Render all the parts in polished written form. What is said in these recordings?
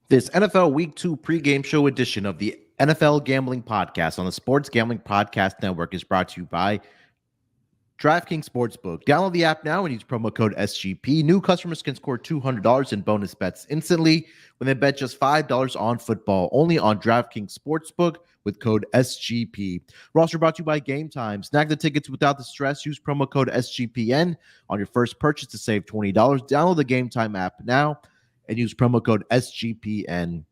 This NFL Week 2 pregame show edition of the NFL Gambling Podcast on the Sports Gambling Podcast Network is brought to you by DraftKings Sportsbook. Download the app now and use promo code SGP. New customers can score $200 in bonus bets instantly when they bet just $5 on football, only on DraftKings Sportsbook with code SGP. We're also brought to you by Game Time. Snag the tickets without the stress. Use promo code SGPN on your first purchase to save $20. Download the Game Time app now and use promo code SGPN.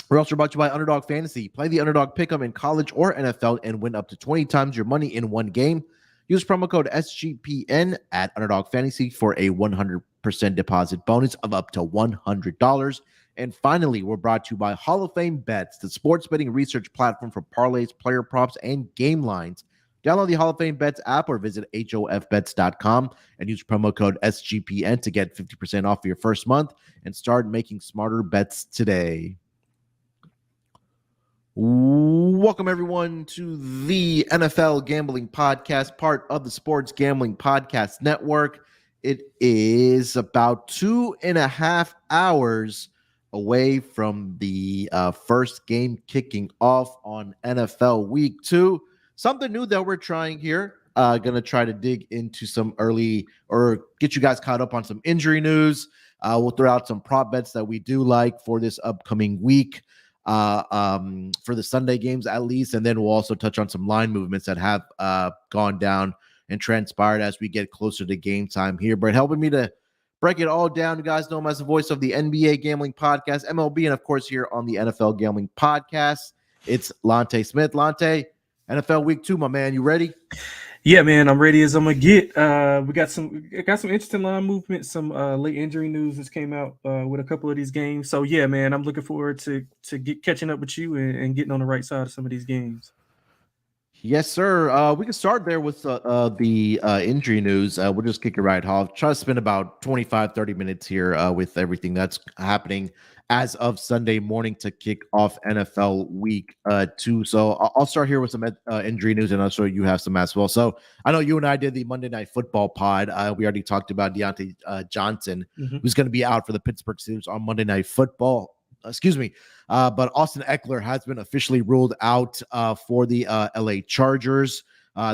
We're also brought to you by Underdog Fantasy. Play the Underdog Pick'em in college or NFL and win up to 20 times your money in one game. Use promo code SGPN at Underdog Fantasy for a 100% deposit bonus of up to $100. And finally, we're brought to you by Hall of Fame Bets, the sports betting research platform for parlays, player props, and game lines. Download the Hall of Fame Bets app or visit HOFBets.com and use promo code SGPN to get 50% off your first month and start making smarter bets today. Welcome, everyone, to the NFL Gambling Podcast, part of the Sports Gambling Podcast Network. It is about 2.5 hours away from the first game kicking off on NFL Week 2. Something new that we're trying here. Going to try to dig into some early or get you guys caught up on some injury news. We'll throw out some prop bets that we do like for this upcoming week, for the Sunday games at least. And then we'll also touch on some line movements that have gone down and transpired as we get closer to game time here. But helping me to break it all down, you guys know him as the voice of the NBA Gambling Podcast, MLB, and of course here on the NFL Gambling Podcast, it's Lante Smith. Lante, NFL Week 2, my man, you ready? Yeah, man, I'm ready as I'm gonna get. We got some interesting line movement, some late injury news that came out with a couple of these games. So yeah, man, I'm looking forward to catching up with you and getting on the right side of some of these games. Yes, sir. We can start there with the injury news. We'll just kick it right off. Try to spend about 25-30 minutes here with everything that's happening as of Sunday morning to kick off NFL Week 2. So I'll start here with some injury news, and I'm sure you have some as well. So I know you and I did the Monday Night Football pod. We already talked about Deontay Johnson, who's going to be out for the Pittsburgh Steelers on Monday Night Football. But Austin Eckler has been officially ruled out for the LA Chargers.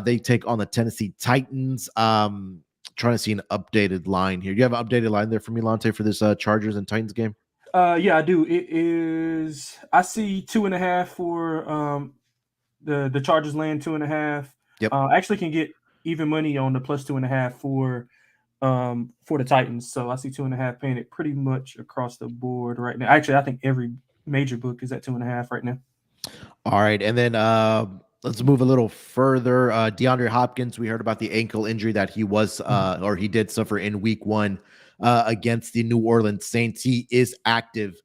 They take on the Tennessee Titans. Trying to see an updated line here. You have an updated line there for me, Lante, for this Chargers and Titans game? Yeah, I do. It is. I see 2.5 for the Chargers land 2.5. Yep. I actually can get even money on the plus 2.5 for the Titans. So I see 2.5 paying it pretty much across the board right now. Actually, I think every major book is at 2.5 right now. All right, and then let's move a little further. DeAndre Hopkins, we heard about the ankle injury that he was or he did suffer in Week 1 against the New Orleans Saints. He is active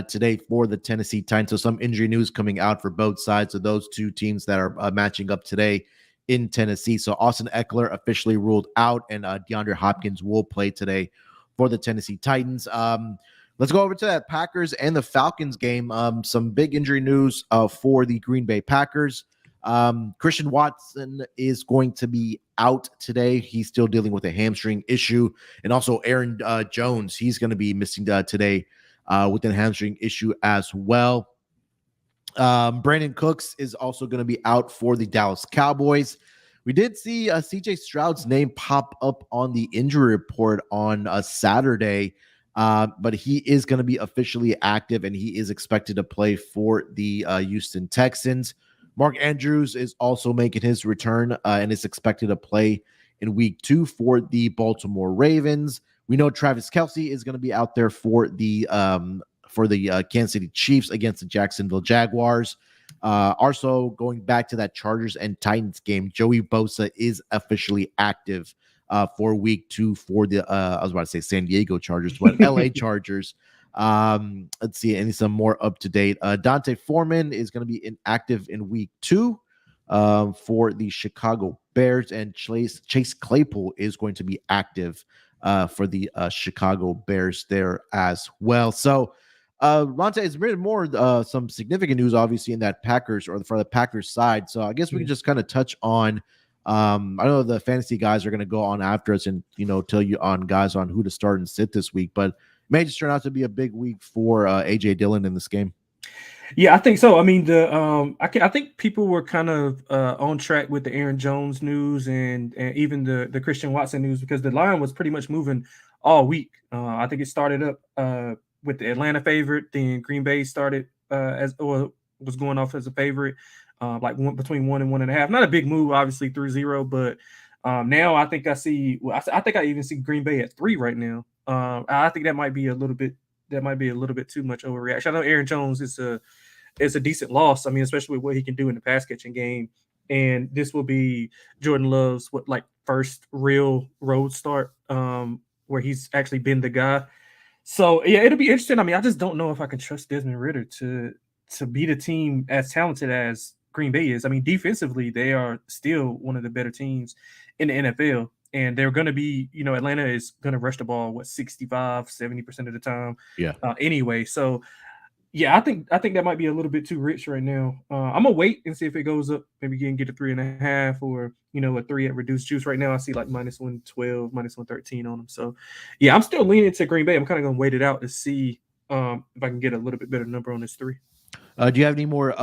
today for the Tennessee Titans. So some injury news coming out for both sides of those two teams that are matching up today in Tennessee. So Austin Eckler officially ruled out, and DeAndre Hopkins will play today for the Tennessee Titans. Let's go over to that Packers and the Falcons game. Some big injury news for the Green Bay Packers. Christian Watson is going to be out today. He's still dealing with a hamstring issue. And also Aaron Jones, he's going to be missing today with a hamstring issue as well. Brandon Cooks is also going to be out for the Dallas Cowboys. We did see CJ Stroud's name pop up on the injury report on Saturday, but he is going to be officially active, and he is expected to play for the Houston Texans. Mark Andrews is also making his return and is expected to play in Week 2 for the Baltimore Ravens. We know Travis Kelce is going to be out there for the for the Kansas City Chiefs against the Jacksonville Jaguars. Also, going back to that Chargers and Titans game, Joey Bosa is officially active for week 2 for the I was about to say San Diego Chargers, but LA Chargers. Let's see, and some more up to date. Dante Foreman is going to be inactive in week 2 for the Chicago Bears, and Chase Claypool is going to be active for the Chicago Bears there as well. So, Monte, it's really more some significant news, obviously, in that Packers or for the Packers side. So, I guess we can just kind of touch on. I know the fantasy guys are going to go on after us and tell you on guys on who to start and sit this week, but it may just turn out to be a big week for AJ Dillon in this game. Yeah, I think so. I mean, I think people were kind of on track with the Aaron Jones news and even the Christian Watson news, because the line was pretty much moving all week. I think it started up with the Atlanta favorite, then Green Bay started was going off as a favorite, between 1 and 1.5. Not a big move, obviously 3-0, but now I think I see. Well, I think I even see Green Bay at 3 right now. I think that might be a little bit. That might be a little bit too much overreaction. I know Aaron Jones is a decent loss. I mean, especially with what he can do in the pass catching game. And this will be Jordan Love's first real road start where he's actually been the guy. So yeah, it'll be interesting. I mean, I just don't know if I can trust Desmond Ridder to beat a team as talented as Green Bay is. I mean, defensively, they are still one of the better teams in the NFL. And they're going to be, Atlanta is going to rush the ball, 65-70% of the time. Yeah. Anyway, so yeah, I think that might be a little bit too rich right now. I'm gonna wait and see if it goes up. Maybe get a 3.5 or a 3 at reduced juice. Right now, I see -112, -113 on them. So yeah, I'm still leaning to Green Bay. I'm kind of gonna wait it out to see if I can get a little bit better number on this 3. Do you have any more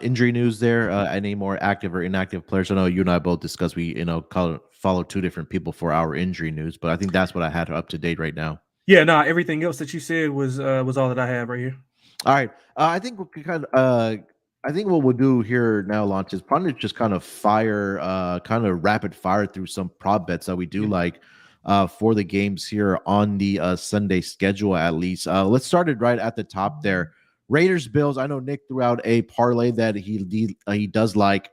injury news there? Any more active or inactive players? I know you and I both discussed we follow 2 different people for our injury news, but I think that's what I had up to date right now. Yeah, everything else that you said was all that I have right here. All right, I think we kind of. I think what we'll do here now, Launch, is probably just kind of rapid fire through some prop bets that we do like for the games here on the Sunday schedule. At least, let's start it right at the top there. Raiders Bills. I know Nick threw out a parlay that he does like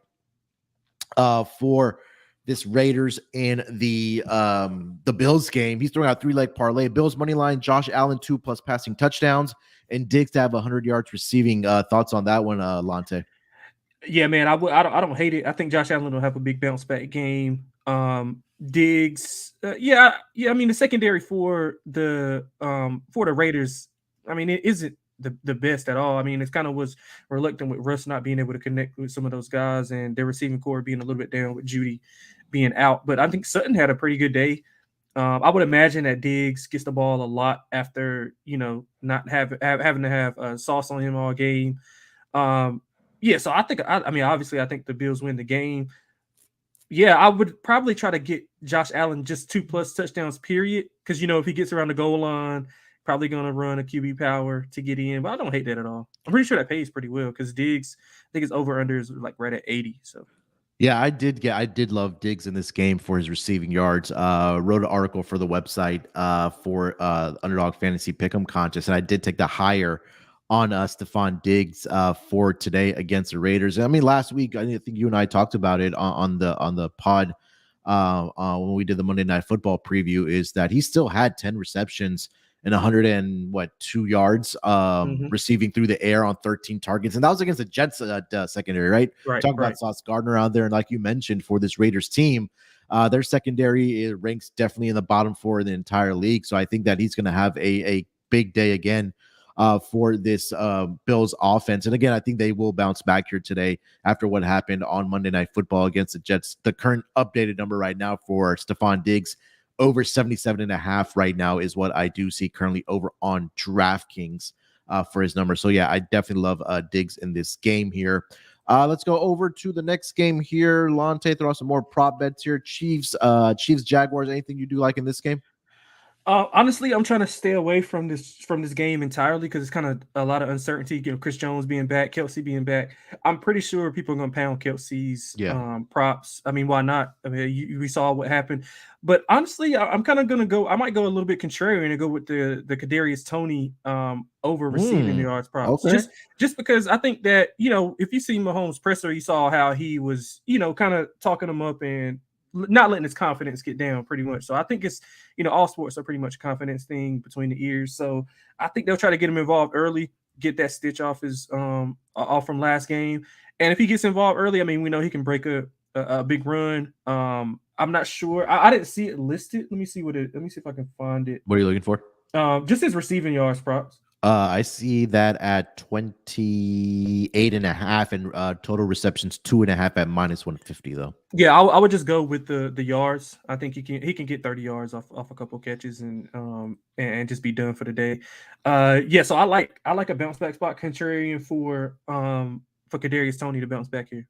for this Raiders in the Bills game. He's throwing out 3-leg parlay. Bills money line, Josh Allen 2+ passing touchdowns, and Diggs to have 100 yards receiving. Thoughts on that one, Lante? Yeah, man, I don't hate it. I think Josh Allen will have a big bounce back game. Diggs, yeah. I mean, the secondary for the Raiders, I mean, it isn't the best at all. I mean, it's kind of was reluctant with Russ not being able to connect with some of those guys, and their receiving core being a little bit down with Judy being out. But I think Sutton had a pretty good day. I would imagine that Diggs gets the ball a lot after not having to have sauce on him all game. Yeah, so I think obviously I think the Bills win the game. Yeah, I would probably try to get Josh Allen just 2+ touchdowns, period. Because if he gets around the goal line, probably going to run a QB power to get in. But I don't hate that at all. I'm pretty sure that pays pretty well because Diggs, I think his over/under is right at 80. So. Yeah, I did love Diggs in this game for his receiving yards. Wrote an article for the website for Underdog Fantasy Pick'em contest, and I did take the higher on Stephon Diggs for today against the Raiders. I mean, last week I think you and I talked about it on the pod when we did the Monday Night Football preview. Is that he still had 10 receptions and 102 yards receiving through the air on 13 targets. And that was against the Jets secondary, right? Talk about Sauce Gardner out there. And like you mentioned, for this Raiders team, their secondary ranks definitely in the bottom 4 of the entire league. So I think that he's going to have a big day again for this Bills offense. And again, I think they will bounce back here today after what happened on Monday Night Football against the Jets. The current updated number right now for Stephon Diggs, over 77.5 right now is what I do see currently over on DraftKings for his number. So yeah, I definitely love Diggs in this game here. Let's go over to the next game here. Lante, throw out some more prop bets here. Chiefs, Jaguars. Anything you do like in this game? Honestly, I'm trying to stay away from this game entirely because it's kind of a lot of uncertainty. Chris Jones being back, Kelsey being back. I'm pretty sure people are going to pound Kelsey's Yeah. props. I mean, why not? I mean, we saw what happened. But honestly, I'm kind of going to go. I might go a little bit contrarian and go with the Kadarius Toney over receiving yards props. Okay. Just because I think that if you see Mahomes' presser, you saw how he was kind of talking him up and not letting his confidence get down pretty much. So I think it's all sports are pretty much a confidence thing between the ears. So I think they'll try to get him involved early, get that stitch off his off from last game. And if he gets involved early, I mean, we know he can break a big run. I'm not sure. I didn't see it listed. Let me see if I can find it. What are you looking for? Just his receiving yards props. I see that at 28.5 and total receptions 2.5 at -150 though. Yeah, I would just go with the yards. I think he can get 30 yards off a couple of catches and just be done for the day. Yeah, so I like a bounce back spot contrarian for Kadarius Toney to bounce back here.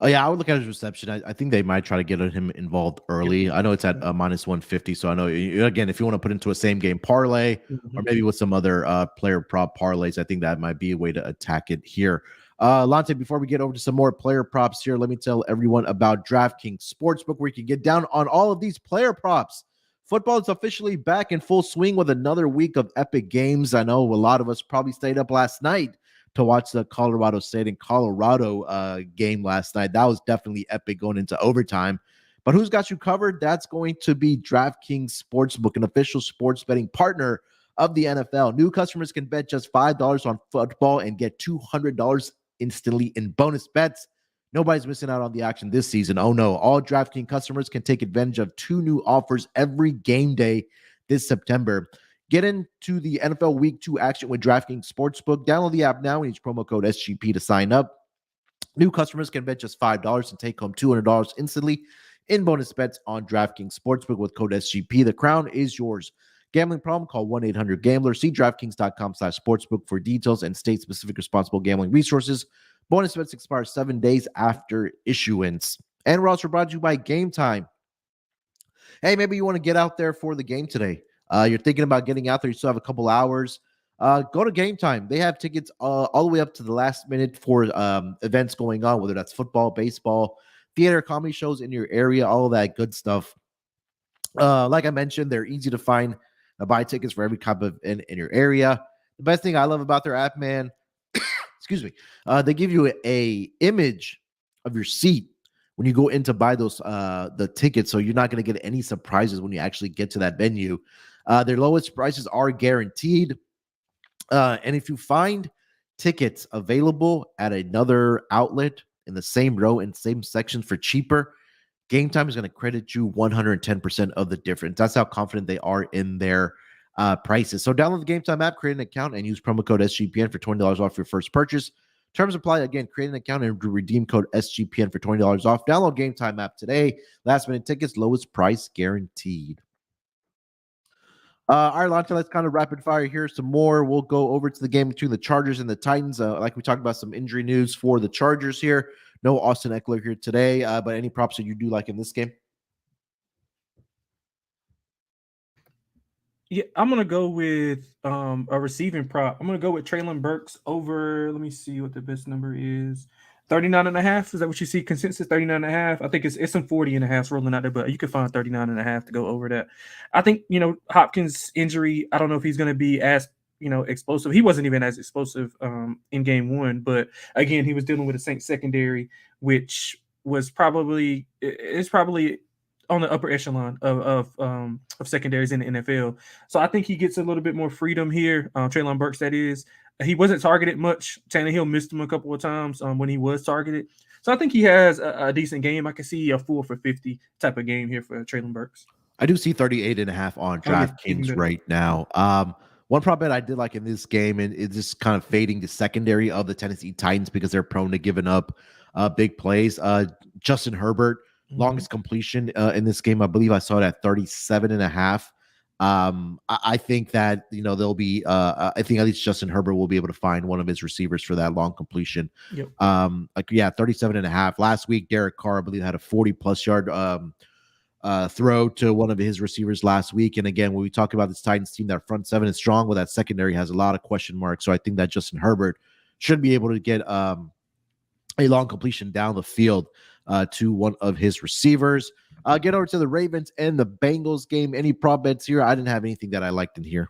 Oh yeah, I would look at his reception. I think they might try to get him involved early. I know it's at -150, so I know again if you want to put into a same game parlay or maybe with some other player prop parlays, I think that might be a way to attack it here. Lante, before we get over to some more player props here, let me tell everyone about DraftKings Sportsbook, where you can get down on all of these player props. Football is officially back in full swing with another week of epic games. I know a lot of us probably stayed up last night to watch the Colorado State and Colorado game last night. That was definitely epic going into overtime. But who's got you covered? That's going to be DraftKings Sportsbook, an official sports betting partner of the NFL. New customers can bet just $5 on football and get $200 instantly in bonus bets. Nobody's missing out on the action this season. Oh no, all DraftKings customers can take advantage of 2 new offers every game day this September. Get into the NFL Week 2 action with DraftKings Sportsbook. Download the app now and use promo code SGP to sign up. New customers can bet just $5 and take home $200 instantly in bonus bets on DraftKings Sportsbook with code SGP. The crown is yours. Gambling problem? Call 1-800-GAMBLER. See DraftKings.com/sportsbook for details and state-specific responsible gambling resources. Bonus bets expire 7 days after issuance. And we're also brought to you by Game Time. Hey, maybe you want to get out there for the game today. You're thinking about getting out there. You still have a couple hours. Go to Game Time. They have tickets all the way up to the last minute for events going on, whether that's football, baseball, theater, comedy shows in your area, all of that good stuff. Like I mentioned, they're easy to find. Buy tickets for every type of in your area. The best thing I love about their app, man, excuse me, they give you a image of your seat when you go in to buy those the tickets, so you're not going to get any surprises when you actually get to that venue. Their lowest prices are guaranteed. And if you find tickets available at another outlet in the same row and same section for cheaper, Game Time is going to credit you 110% of the difference. That's how confident they are in their prices. So download the Game Time app, create an account, and use promo code SGPN for $20 off your first purchase. Terms apply. Again, create an account and redeem code SGPN for $20 off. Download Game Time app today. Last minute tickets, lowest price guaranteed. All right, Lante, let's kind of rapid fire here some more. We'll go over to the game between the Chargers and the Titans. Like we talked about some injury news for the Chargers here. No Austin Eckler here today, but any props that you do like in this game? Yeah, I'm going to go with a receiving prop. I'm going to go with Treylon Burks over, let me see what the best number is. 39.5. Is that what you see? Consensus 39.5. I think it's some 40.5 rolling out there, but you can find 39.5 to go over that. I think, Hopkins' injury, I don't know if he's going to be as, explosive. He wasn't even as explosive in game 1, but again, he was dealing with a Saints secondary, which was probably on the upper echelon of secondaries in the NFL. So I think he gets a little bit more freedom here. Treylon Burks, that is. He wasn't targeted much. Tannehill missed him a couple of times when he was targeted. So I think he has a decent game. I can see a 4 for 50 type of game here for Treylon Burks. I do see 38.5 on DraftKings right now. One prop bet I did like in this game, and it's just kind of fading the secondary of the Tennessee Titans because they're prone to giving up big plays. Justin Herbert, longest completion in this game, I believe I saw it at 37.5. I think that there'll be I think at least Justin Herbert will be able to find one of his receivers for that long completion. Yep. 37.5. Last week, Derek Carr, I believe, had a 40+ yard throw to one of his receivers last week. And again, when we talk about this Titans team, that front seven is strong, but that secondary has a lot of question marks. So I think that Justin Herbert should be able to get a long completion down the field to one of his receivers. Get over to the Ravens and the Bengals game. Any prop bets here? I didn't have anything that I liked in here.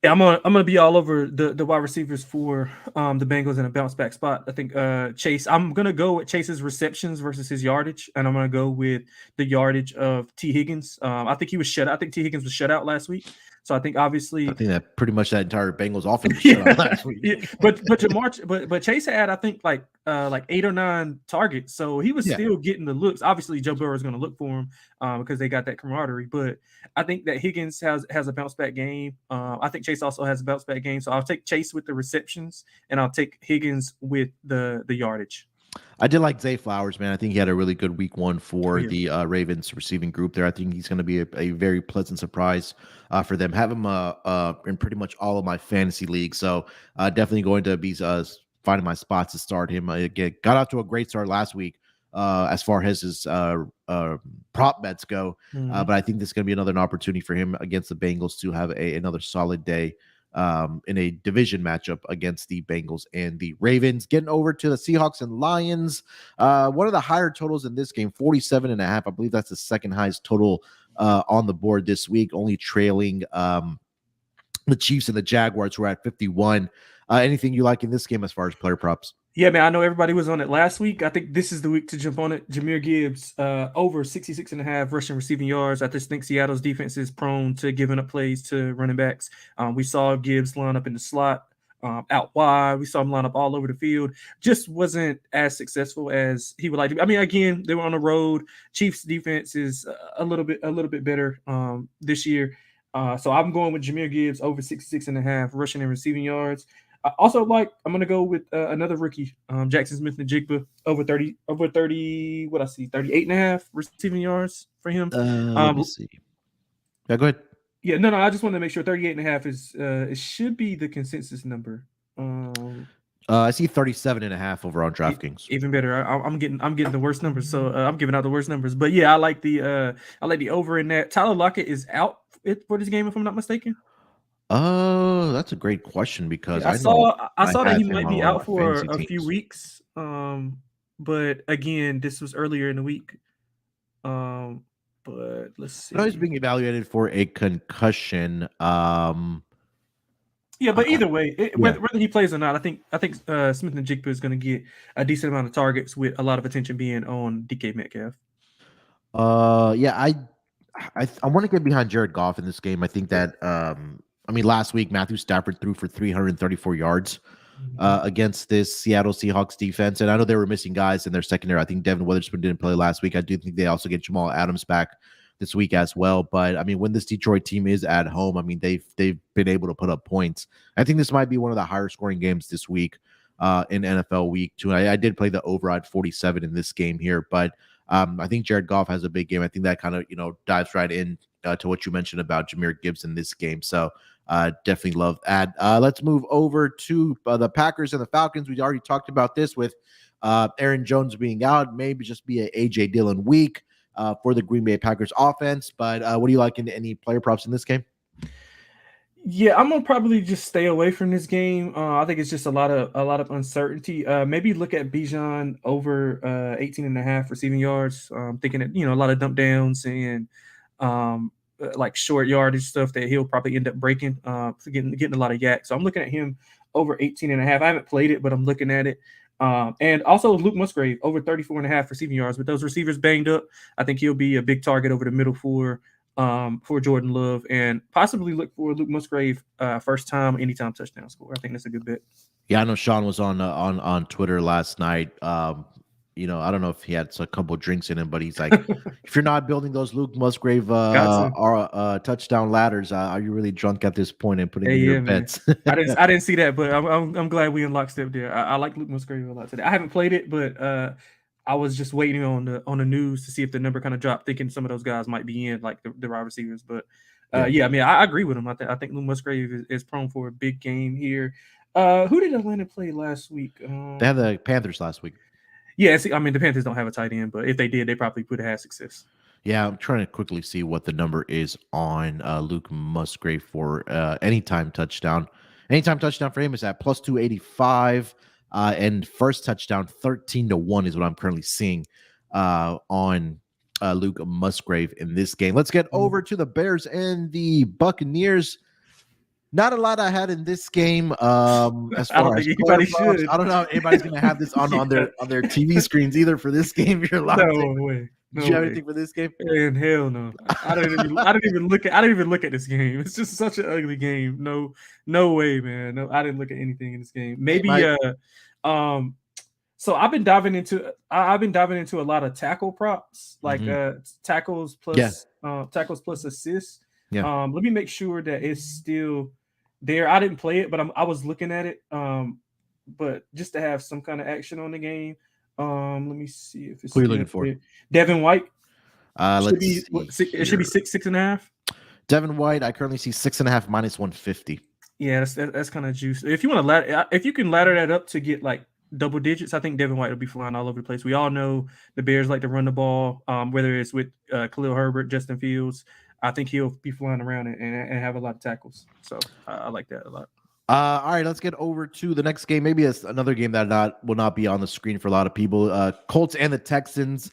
Yeah, I'm gonna be all over the wide receivers for the Bengals in a bounce back spot. I think Chase. I'm gonna go with Chase's receptions versus his yardage, and I'm gonna go with the yardage of T. Higgins. I think he was shut out. I think T. Higgins was shut out last week, so I think obviously I think that pretty much that entire Bengals offense was yeah, shut out last week. yeah. But Chase had I think like 8 or 9 targets, so he was still getting the looks. Obviously, Joe Burrow is going to look for him because they got that camaraderie. But I think that Higgins has a bounce back game. I think Chase also has a bounce back game, so I'll take Chase with the receptions, and I'll take Higgins with the yardage. I did like Zay Flowers, man. I think he had a really good week one for the Ravens receiving group there. I think he's going to be a very pleasant surprise for them. Have him in pretty much all of my fantasy leagues. So definitely going to be finding my spots to start him. Again, got out to a great start last week as far as his prop bets go. But I think this is going to be another opportunity for him against the Bengals to have another solid day in a division matchup against the Bengals and the Ravens. Getting over to the Seahawks and Lions. One of the higher totals in this game, 47.5. I believe that's the second highest total on the board this week, only trailing the Chiefs and the Jaguars, who are at 51. Anything you like in this game as far as player props? Yeah, man, I know everybody was on it last week. I think this is the week to jump on it. Jahmyr Gibbs, over 66.5 rushing receiving yards. I just think Seattle's defense is prone to giving up plays to running backs. We saw Gibbs line up in the slot, out wide. We saw him line up all over the field. Just wasn't as successful as he would like to be. I mean, again, they were on the road. Chiefs defense is a little bit better this year. So I'm going with Jahmyr Gibbs over 66.5 rushing and receiving yards. I'm going to go with another rookie, Jackson Smith-Njigba, over 30, what I see, 38.5 receiving yards for him. Let me see. Yeah, go ahead. Yeah, no, I just wanted to make sure 38.5 is, it should be the consensus number. I see 37.5 over on DraftKings. Even better. I'm getting the worst numbers, so I'm giving out the worst numbers. But yeah, I like the over in that. Tyler Lockett is out for this game, if I'm not mistaken. Oh, that's a great question because I saw that he might be out for a few weeks. But again, this was earlier in the week. But let's see. No, he's being evaluated for a concussion. Yeah, but either way, whether he plays or not, I think Smith-Njigba is going to get a decent amount of targets with a lot of attention being on DK Metcalf. Yeah, I want to get behind Jared Goff in this game. I think that last week Matthew Stafford threw for 334 yards against this Seattle Seahawks defense, and I know they were missing guys in their secondary. I think Devin Witherspoon didn't play last week. I do think they also get Jamal Adams back this week as well. But I mean, when this Detroit team is at home, I mean they've been able to put up points. I think this might be one of the higher scoring games this week in NFL Week 2. I did play the over at 47 in this game here, but I think Jared Goff has a big game. I think that kind of dives right in to what you mentioned about Jahmyr Gibbs in this game. So definitely love that. Let's move over to the Packers and the Falcons. We already talked about this with Aaron Jones being out. Maybe just be a AJ Dillon week for the Green Bay Packers offense. But what do you like in any player props in this game? Yeah, I'm gonna probably just stay away from this game. I think it's just a lot of uncertainty. Maybe look at Bijan over 18.5 receiving yards. Thinking that a lot of dump downs and like short yardage stuff that he'll probably end up breaking, getting a lot of yak. So I'm looking at him over 18.5. I haven't played it, but I'm looking at it. And also Luke Musgrave over 34.5 receiving yards. With those receivers banged up, I think he'll be a big target over the middle for Jordan Love, and possibly look for Luke Musgrave first time anytime touchdown score. I think that's a good bet. Yeah, I know Sean was on Twitter last night. I don't know if he had a couple of drinks in him, but he's like, if you're not building those Luke Musgrave touchdown ladders, are you really drunk at this point and putting in your bets? I didn't see that, but I'm glad we in lockstep there. I like Luke Musgrave a lot today. I haven't played it, but I was just waiting on the news to see if the number kind of dropped, thinking some of those guys might be in, like the wide receivers. But I agree with him. I think Luke Musgrave is prone for a big game here. Who did Atlanta play last week? They had the Panthers last week. Yeah, the Panthers don't have a tight end, but if they did, they probably would have had success. Yeah, I'm trying to quickly see what the number is on Luke Musgrave for anytime touchdown. Anytime touchdown for him is at plus 285. And first touchdown, 13-1 is what I'm currently seeing on Luke Musgrave in this game. Let's get over to the Bears and the Buccaneers. Not a lot I had in this game. As I don't far think as player anybody props, should. I don't know if anybody's gonna have this on Yeah. their TV screens either for this game. You're allowed to. No way. Did No you have way. anything for this game? And hell no. I didn't even look at this game. It's just such an ugly game. No way, man. No, I didn't look at anything in this game. Hey, Maybe Mike. so I've been diving into a lot of tackle props, like tackles plus assists. Yeah. Let me make sure that it's still there. I didn't play it, but I was looking at it. But just to have some kind of action on the game. Let me see if it's Who are you looking for? Devin White. Let's see. It should be 6.5. Devin White, I currently see 6.5 minus 150. Yeah, that's kind of juice. If you want to if you can ladder that up to get like double digits, I think Devin White will be flying all over the place. We all know the Bears like to run the ball, whether it's with Khalil Herbert, Justin Fields. I think he'll be flying around and have a lot of tackles. So I like that a lot. All right, let's get over to the next game. Maybe it's another game that will not be on the screen for a lot of people. Colts and the Texans.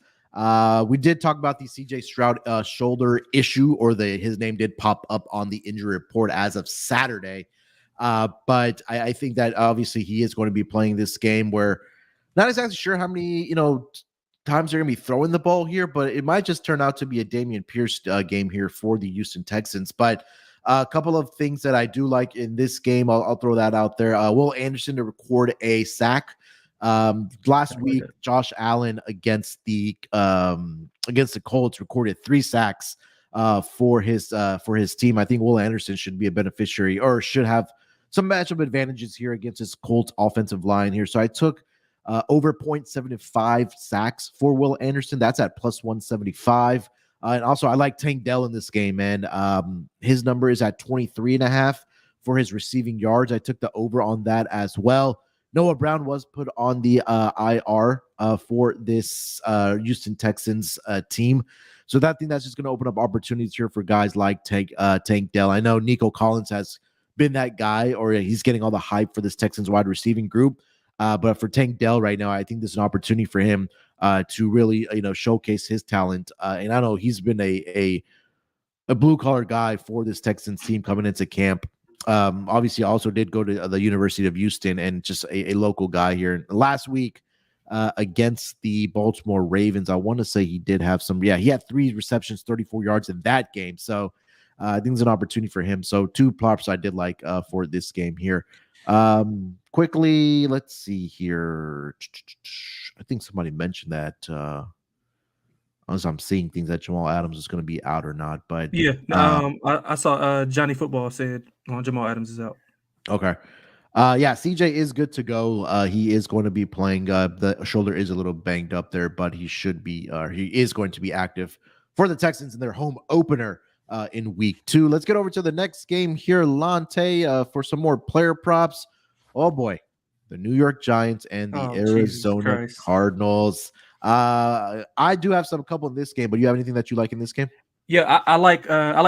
We did talk about the CJ Stroud shoulder issue, or his name did pop up on the injury report as of Saturday. But I think that obviously he is going to be playing this game. Where not exactly sure how many times they're going to be throwing the ball here, but it might just turn out to be a Dameon Pierce game here for the Houston Texans. But a couple of things that I do like in this game, I'll throw that out there. Will Anderson to record a sack. Last week, Josh Allen against the Colts recorded 3 sacks for his team. I think Will Anderson should be a beneficiary, or should have some matchup advantages here against his Colts offensive line here. So I took over 0.75 sacks for Will Anderson. That's at plus 175. And also, I like Tank Dell in this game, man. His number is at 23.5 for his receiving yards. I took the over on that as well. Noah Brown was put on the IR for this Houston Texans team. So that's just going to open up opportunities here for guys like Tank Dell. I know Nico Collins has been that guy, or he's getting all the hype for this Texans wide receiving group. But for Tank Dell right now, I think this is an opportunity for him to really, showcase his talent. And I know he's been a blue collar guy for this Texans team coming into camp. Obviously, also did go to the University of Houston, and just a local guy here. Last week against the Baltimore Ravens, I want to say he did have some. Yeah, he had 3 receptions, 34 yards in that game. So I think it's an opportunity for him. So 2 props I did like for this game here. Quickly, let's see here. I think somebody mentioned that. Unless I'm seeing things that Jamal Adams is going to be out or not, but yeah, I saw Johnny Football said Jamal Adams is out. Okay. Yeah, CJ is good to go. He is going to be playing. The shoulder is a little banged up there, but he is going to be active for the Texans in their home opener in week 2. Let's get over to the next game here, Lante, for some more player props. Oh boy, the New York Giants and the Arizona Cardinals. I do have a couple in this game, but you have anything that you like in this game? Yeah, I like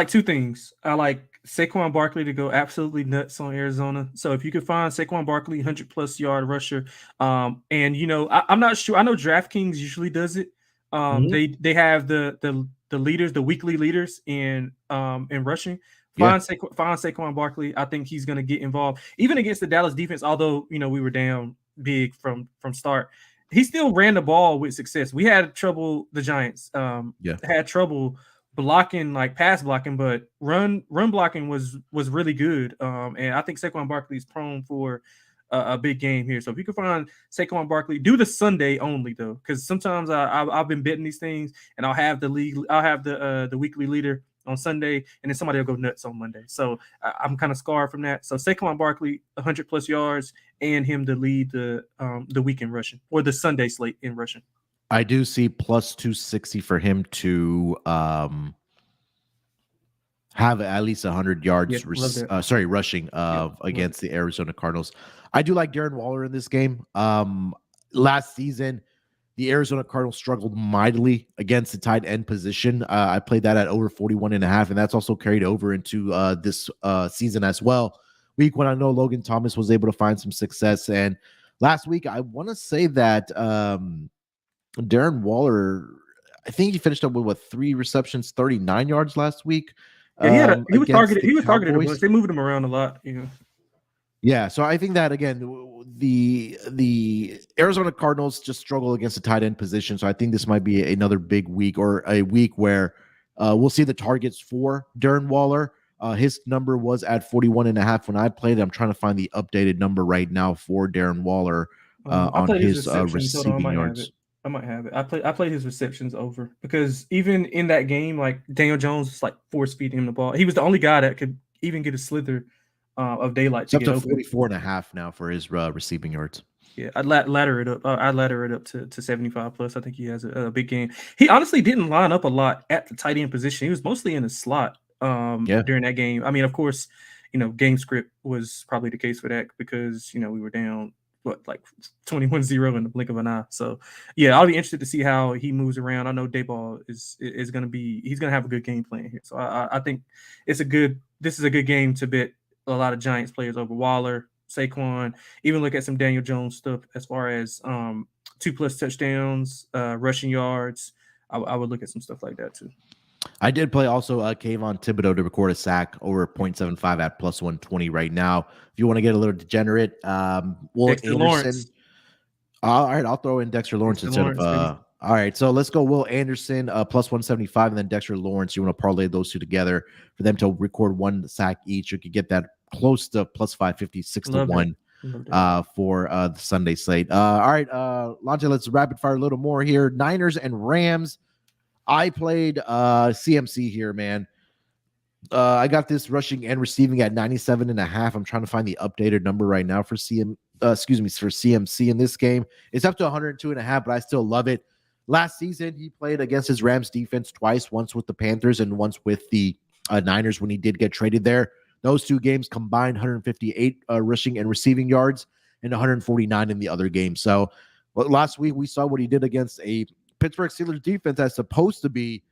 2 things. I like Saquon Barkley to go absolutely nuts on Arizona. So if you could find Saquon Barkley, 100+ yard rusher, and I'm not sure. I know DraftKings usually does it. They have the leaders, the weekly leaders in rushing. Find Saquon Barkley. I think he's going to get involved, even against the Dallas defense. Although we were down big from start, he still ran the ball with success. We had trouble. The Giants had trouble blocking, like pass blocking, but run blocking was really good. And I think Saquon Barkley is prone for a big game here. So if you can find Saquon Barkley, do the Sunday only though, because sometimes I've been betting these things, and I'll have the weekly leader on Sunday, and then somebody will go nuts on Monday. So I'm kind of scarred from that. So Saquon Barkley, 100+ yards, and him to lead the weekend rushing, or the Sunday slate in rushing. I do see plus 260 for him to have at least 100 yards rushing against the Arizona Cardinals. I do like Darren Waller in this game. Last season, The Arizona Cardinals struggled mightily against the tight end position. I played that at over 41.5, and that's also carried over into this season as well. Week 1, I know Logan Thomas was able to find some success, and last week I want to say that Darren Waller, I think he finished up with 3 receptions, 39 yards last week. Yeah, he was Against targeted. the He was targeted a Cowboys. bunch. They moved him around a lot. Yeah, so I think that again, the Arizona Cardinals just struggle against the tight end position. So I think this might be another big week, or a week where we'll see the targets for Darren Waller. His number was at 41.5 when I played. I'm trying to find the updated number right now for Darren Waller I on played his his receptions. Hold on, receiving yards. I might have it. I played his receptions over, because even in that game, like, Daniel Jones was like force feeding him the ball. He was the only guy that could even get a slither of daylight It's to up get to open. 44.5 now for his receiving yards. Yeah, I'd ladder it up. I'd ladder it up to 75 plus. I think he has a big game. He honestly didn't line up a lot at the tight end position. He was mostly in the slot during that game. I mean, of course, game script was probably the case for that, because we were down like 21-0 in the blink of an eye. So yeah, I'll be interested to see how he moves around. I know Dayball is going to be, he's going to have a good game plan here. So I think this is a good game to bet a lot of Giants players over Waller, Saquon, even look at some Daniel Jones stuff as far as 2+ touchdowns, rushing yards. I would look at some stuff like that too. I did play also Kayvon Thibodeau to record a sack over 0.75 at plus 120 right now. If you want to get a little degenerate, Will Dexter Anderson. Lawrence. All right, I'll throw in Dexter Lawrence instead of. All right, so let's go Will Anderson plus 175, and then Dexter Lawrence. You want to parlay those two together for them to record 1 sack each. You could get that close to plus 550, 6-1 for the Sunday slate. All right, Lante, let's rapid fire a little more here. Niners and Rams. I played CMC here, man. I got this rushing and receiving at 97.5. I'm trying to find the updated number right now for CMC in this game. It's up to 102.5, but I still love it. Last season, he played against his Rams defense twice, once with the Panthers and once with the Niners when he did get traded there. Those 2 games combined 158 rushing and receiving yards and 149 in the other game. So last week we saw what he did against a Pittsburgh Steelers defense that's supposed to be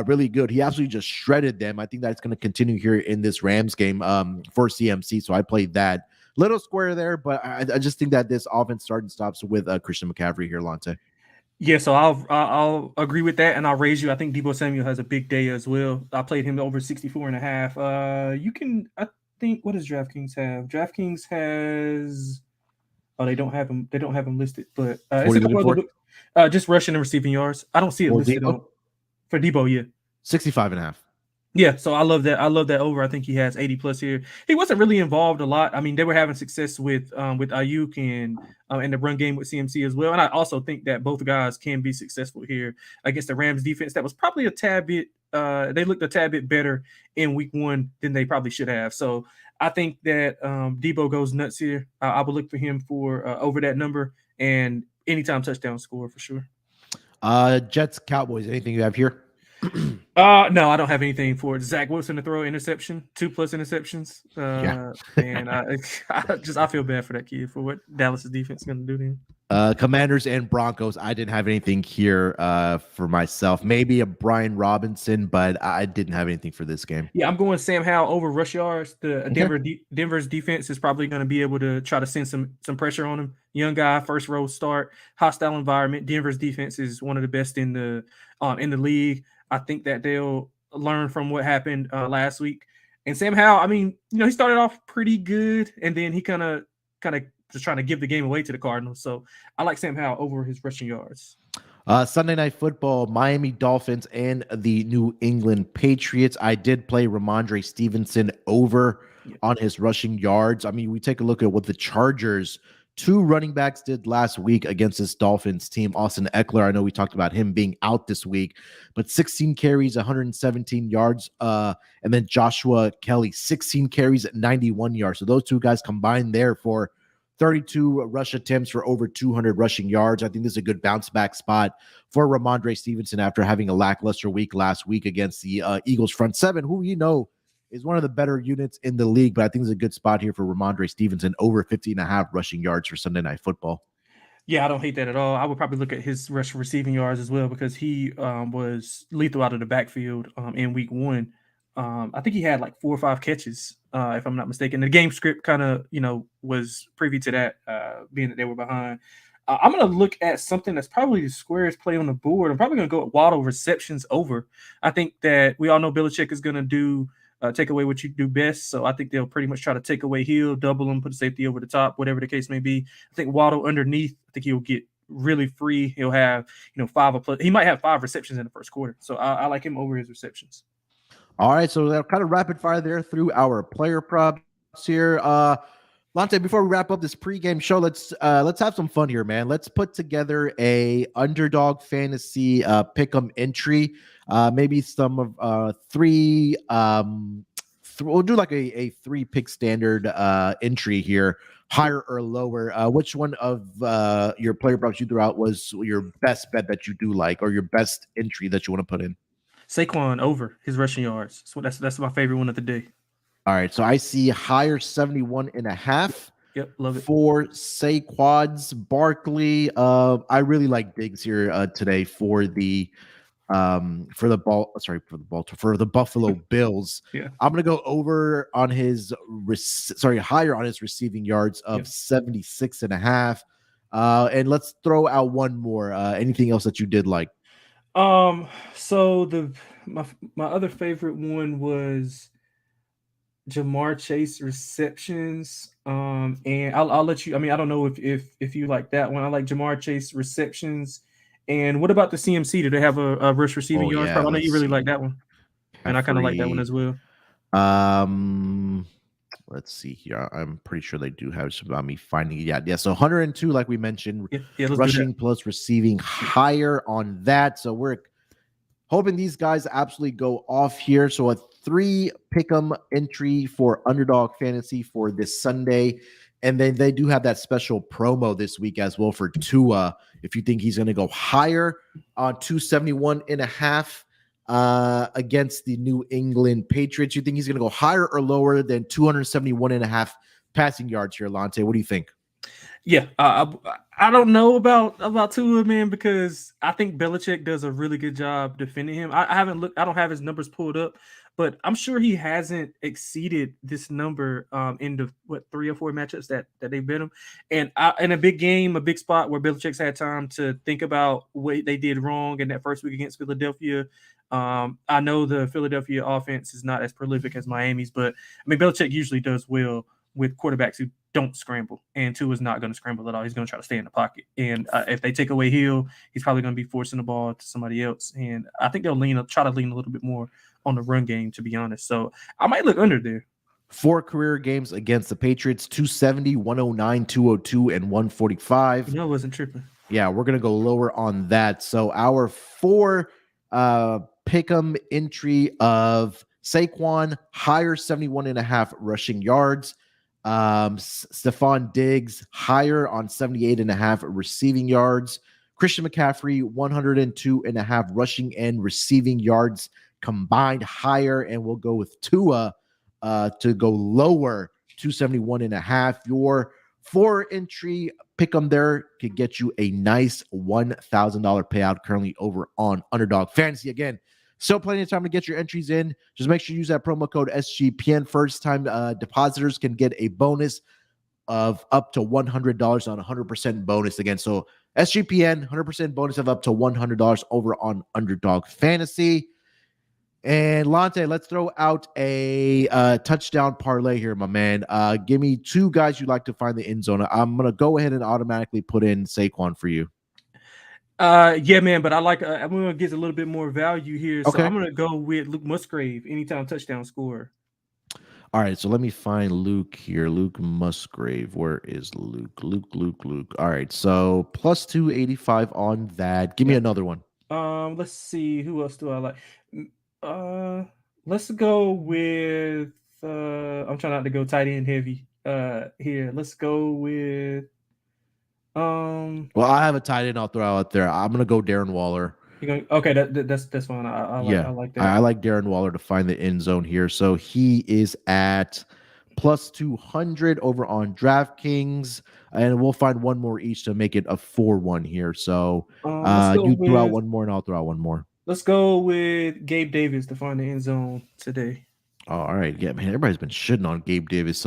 really good. He absolutely just shredded them. I think that's going to continue here in this Rams game for CMC. So I played that little square there, but I just think that this offense starts and stops with Christian McCaffrey here, Lante. Yeah, so I'll agree with that, and I'll raise you. I think Deebo Samuel has a big day as well. I played him over 64.5. You can, I think, what does DraftKings have? DraftKings has, they don't have him. They don't have him listed, but just rushing and receiving yards. I don't see it listed for Deebo. Yeah, 65.5. Yeah, so I love that. I love that over. I think he has 80 plus here. He wasn't really involved a lot. I mean, they were having success with Ayuk and the run game with CMC as well. And I also think that both guys can be successful here against the Rams defense. That was probably a tad bit. They looked a tad bit better in week 1 than they probably should have. So I think that Deebo goes nuts here. I would look for him for over that number and anytime touchdown score for sure. Jets, Cowboys. Anything you have here? No, I don't have anything for it. Zach Wilson to throw an interception, 2+ interceptions. And I feel bad for that kid for what Dallas's defense is going to do to him. Commanders and Broncos. I didn't have anything here for myself. Maybe a Brian Robinson, but I didn't have anything for this game. Yeah, I'm going Sam Howell over rush yards. Denver's defense is probably going to be able to try to send some pressure on him. Young guy, first row start, hostile environment. Denver's defense is one of the best in the league. I think that they'll learn from what happened last week. And Sam Howell, I mean, he started off pretty good, and then he kind of just trying to give the game away to the Cardinals. So I like Sam Howell over his rushing yards. Sunday Night Football, Miami Dolphins and the New England Patriots. I did play Ramondre Stevenson over on his rushing yards. I mean, we take a look at what the Chargers' 2 running backs did last week against this Dolphins team. Austin Eckler, I know we talked about him being out this week, but 16 carries, 117 yards. And then Joshua Kelly, 16 carries at 91 yards. So those 2 guys combined there for 32 rush attempts for over 200 rushing yards. I think this is a good bounce back spot for Ramondre Stevenson after having a lackluster week last week against the Eagles front 7, who is one of the better units in the league. But I think it's a good spot here for Ramondre Stevenson over 50.5 rushing yards for Sunday Night Football. Yeah, I don't hate that at all. I would probably look at his rush receiving yards as well because he was lethal out of the backfield in week one. I think he had like 4 or 5 catches, if I'm not mistaken. The game script kind of, was privy to that, being that they were behind. I'm going to look at something that's probably the squarest play on the board. I'm probably going to go with Waddle receptions over. I think that we all know Belichick is going to do take away what you do best. So I think they'll pretty much try to take away Hill, double him, put a safety over the top, whatever the case may be. I think Waddle underneath, I think he'll get really free. He'll have, 5 or plus. He might have 5 receptions in the first quarter. So I like him over his receptions. All right, so that kind of rapid fire there through our player props here. Lante, before we wrap up this pregame show, let's have some fun here, man. Let's put together a underdog fantasy pick'em entry. Maybe some of 3. We'll do like a 3-pick standard entry here, higher or lower. Which one of your player props you threw out was your best bet that you do like, or your best entry that you want to put in? Saquon over his rushing yards. So that's my favorite one of the day. All right, so I see higher 71.5. Yep, love it. For Saquon's Barkley. I really like Diggs here today for the Buffalo Bills. Yeah. I'm gonna go over on his higher on his receiving yards of 76.5. And let's throw out one more. Anything else that you did like? So my other favorite one was Jamar Chase receptions. And I'll let you. I mean, I don't know if you like that one. I like Jamar Chase receptions. And what about the CMC? Do they have a rush receiving yards? I know you really like that one, and I kind of like that one as well. Let's see here. I'm pretty sure they do have some about me finding it. Yeah. So 102, like we mentioned, rushing plus receiving higher on that. So we're hoping these guys absolutely go off here. So a 3 pick'em entry for Underdog Fantasy for this Sunday. And then they do have that special promo this week as well for Tua. If you think he's going to go higher on 271.5 against the New England Patriots, you think he's going to go higher or lower than 271.5 passing yards here, Lante? What do you think? Yeah, I don't know about Tua, man, because I think Belichick does a really good job defending him. I haven't looked. I don't have his numbers pulled up, but I'm sure he hasn't exceeded this number in the 3 or 4 matchups that they've been him. And in a big game, a big spot where Belichick's had time to think about what they did wrong in that first week against Philadelphia. I know the Philadelphia offense is not as prolific as Miami's, but I mean Belichick usually does well with quarterbacks who don't scramble, and Tua is not going to scramble at all. He's going to try to stay in the pocket. And if they take away Hill, he's probably going to be forcing the ball to somebody else. And I think they'll try to lean a little bit more on the run game, to be honest. So I might look under there. 4 career games against the Patriots: 270, 109, 202, and 145. I wasn't tripping. Yeah, we're going to go lower on that. So our 4 pick'em entry of Saquon, higher 71.5 rushing yards. Stephon Diggs, higher on 78.5 receiving yards. Christian McCaffrey, 102.5 rushing and receiving yards combined, higher. And we'll go with Tua to go lower, 271.5. Your 4 entry pick'em there could get you a nice $1,000 payout currently over on Underdog Fantasy. Again, still plenty of time to get your entries in. Just make sure you use that promo code SGPN. First-time depositors can get a bonus of up to $100 on 100% bonus again. So SGPN, 100% bonus of up to $100 over on Underdog Fantasy. And Lante, let's throw out a touchdown parlay here, my man. Give me 2 guys you'd like to find the end zone. I'm going to go ahead and automatically put in Saquon for you. Yeah, man, but I like I'm gonna get a little bit more value here. So I'm gonna go with Luke Musgrave, anytime touchdown scorer. All right, so let me find Luke here. Luke Musgrave. Where is Luke? Luke. All right, so plus 285 on that. Give me another one. Let's see. Who else do I like? Let's go with I'm trying not to go tight end heavy here. Let's go with well, I have a tight end I'll throw out there. I'm gonna go Darren Waller. Okay, that's fine. I like that. I like Darren Waller to find the end zone here. So he is at plus 200 over on DraftKings, and we'll find one more each to make it a 4-1 here. So you throw out one more, and I'll throw out one more. Let's go with Gabe Davis to find the end zone today. All right, yeah, man. Everybody's been shitting on Gabe Davis.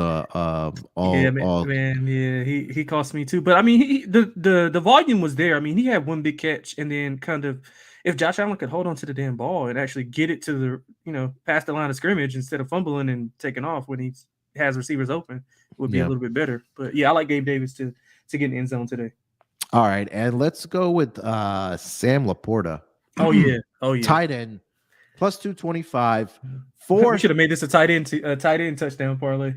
He cost me too. But I mean, the volume was there. I mean, he had one big catch, and then kind of, if Josh Allen could hold on to the damn ball and actually get it to the past the line of scrimmage instead of fumbling and taking off when he has receivers open, it would be a little bit better. But yeah, I like Gabe Davis to get in the end zone today. All right, and let's go with Sam Laporta. Oh yeah, tight end plus 225. We should have made this a tight end touchdown parlay.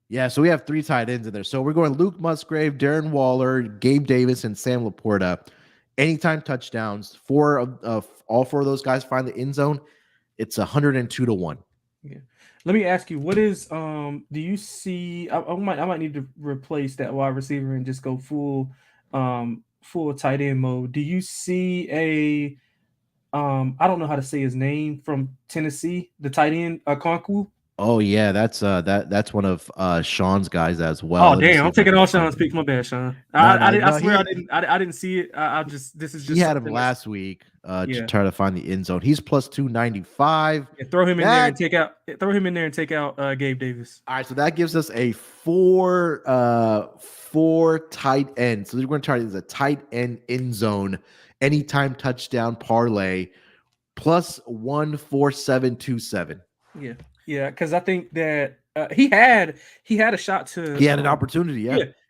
Yeah, so we have 3 tight ends in there. So we're going Luke Musgrave, Darren Waller, Gabe Davis, and Sam Laporta. Anytime touchdowns. All 4 of those guys find the end zone. It's 102-1. Yeah. Let me ask you, what is do you see? I might need to replace that wide receiver and just go full tight end mode. Do you see a I don't know how to say his name, from Tennessee, the tight end, Okonkwo? Oh yeah, that's one of Sean's guys as well. Oh damn, I'm taking all Sean's picks. My bad, Sean. I swear I didn't see it. He had him last week to try to find the end zone. He's plus 295. Yeah, throw him in there and take out Gabe Davis. All right, so that gives us a 4 tight end. So we're going to try this a tight end zone anytime touchdown parlay plus 14727. Yeah, because I think that he had a shot to. He had an opportunity.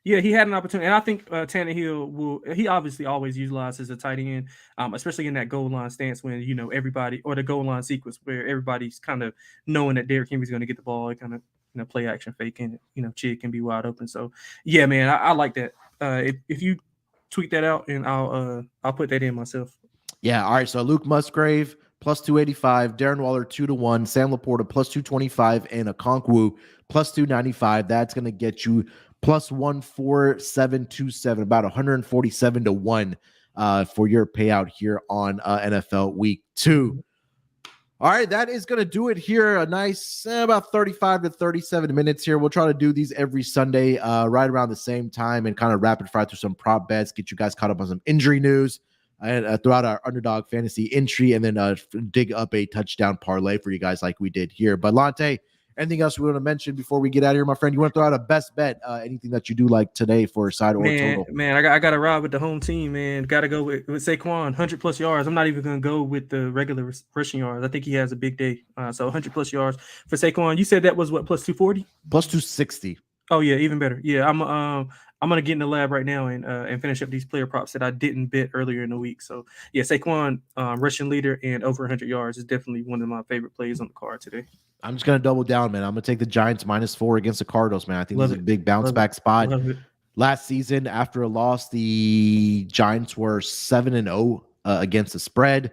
Yeah, he had an opportunity, and I think Tannehill will. He obviously always utilizes a tight end, especially in that goal line stance when everybody, or the goal line sequence where everybody's kind of knowing that Derrick Henry's going to get the ball, kind of play action fake, and Chig can be wide open. So yeah, man, I like that. If you tweet that out, and I'll put that in myself. Yeah. All right. So Luke Musgrave plus 285, Darren Waller 2-1, Sam Laporta plus 225, and Okonkwo plus 295. That's going to get you plus 14727, about 147-1 for your payout here on NFL Week 2. All right, that is going to do it here. A nice about 35 to 37 minutes here. We'll try to do these every Sunday right around the same time and kind of rapid fire through some prop bets, get you guys caught up on some injury news and throughout our underdog fantasy entry, and then dig up a touchdown parlay for you guys like we did here. But Lante, anything else we want to mention before we get out of here, my friend? You want to throw out a best bet? Anything that you do like today for a side or total? Man, I got to ride with the home team, man. Got to go with Saquon, 100+ yards. I'm not even going to go with the regular rushing yards. I think he has a big day. So 100+ yards for Saquon. You said that was what, plus 240? Plus 260. Oh yeah, even better. Yeah, I'm gonna get in the lab right now and finish up these player props that I didn't bet earlier in the week. So yeah, Saquon, rushing leader and over 100 yards is definitely one of my favorite plays on the card today. I'm just gonna double down, man. I'm gonna take the Giants -4 against the Cardinals, man. I think this is a big bounce back spot. Last season, after a loss, the Giants were 7-0 against the spread.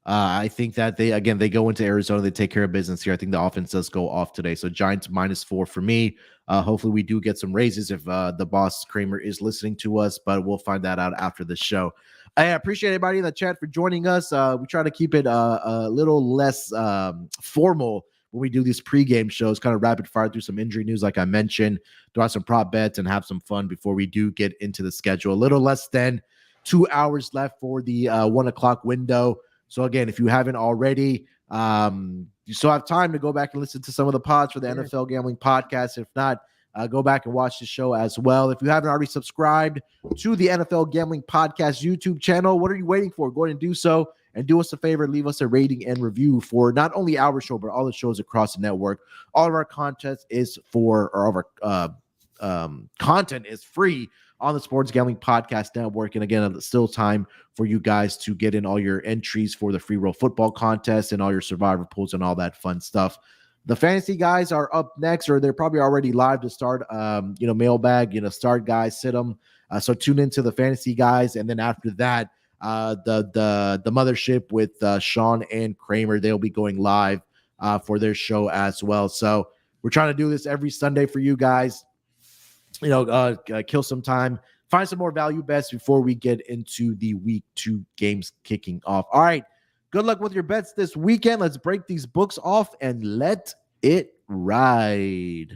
I think that they go into Arizona, they take care of business here. I think the offense does go off today. So Giants -4 for me. Hopefully we do get some raises if the boss Kramer is listening to us, but we'll find that out after the show. I appreciate everybody in the chat for joining us. We try to keep it a little less formal when we do these pregame shows, kind of rapid fire through some injury news, like I mentioned, throw out some prop bets and have some fun before we do get into the schedule. A little less than 2 hours left for the 1 o'clock window. So again, if you haven't already, you still have time to go back and listen to some of the pods for the NFL Gambling Podcast. If not, go back and watch the show as well. If you haven't already subscribed to the NFL Gambling Podcast YouTube channel, what are you waiting for? Go ahead and do so. And do us a favor, leave us a rating and review for not only our show, but all the shows across the network. All of our content is content is free on the Sports Gambling Podcast Network. And again, it's still time for you guys to get in all your entries for the free roll football contest and all your survivor pools and all that fun stuff. The fantasy guys are up next, or they're probably already live to start, mailbag, start guys, sit them. So tune into the fantasy guys. And then after that, the mothership with Sean and Kramer, they'll be going live for their show as well. So we're trying to do this every Sunday for you guys. Kill some time, find some more value bets before we get into the week 2 games kicking off. All right. Good luck with your bets this weekend. Let's break these books off and let it ride.